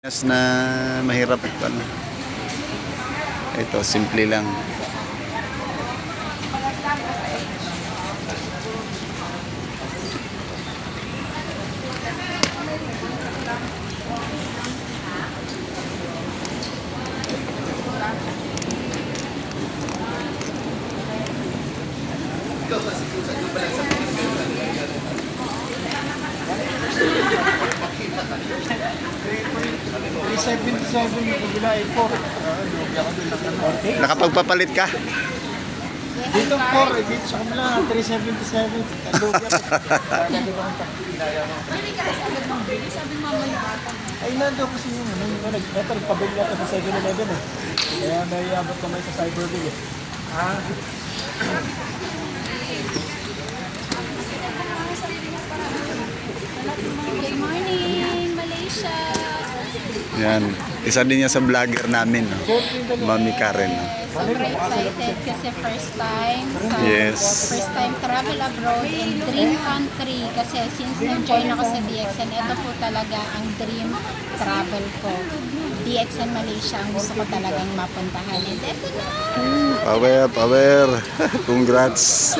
Mas na mahirap ano. Ito, simple lang. Nakapagpapalit ka? Dito 4, dito sa kabila 377. Ay, nando kasi yung ito, nagpabili ako sa 7-Eleven eh. Kaya may abot kamay sa Cyberbill eh. Good morning, Malaysia! Yan. Isa din niya sa vlogger namin. No? Mami Karen. No? Sobrang excited kasi first time. So, Yes. First time travel abroad in dream country. Kasi since nag-join ako sa DXN, ito po talaga ang dream travel ko. DXN Malaysia ang gusto ko talagang mapuntahan. And ito na! Power. Congrats.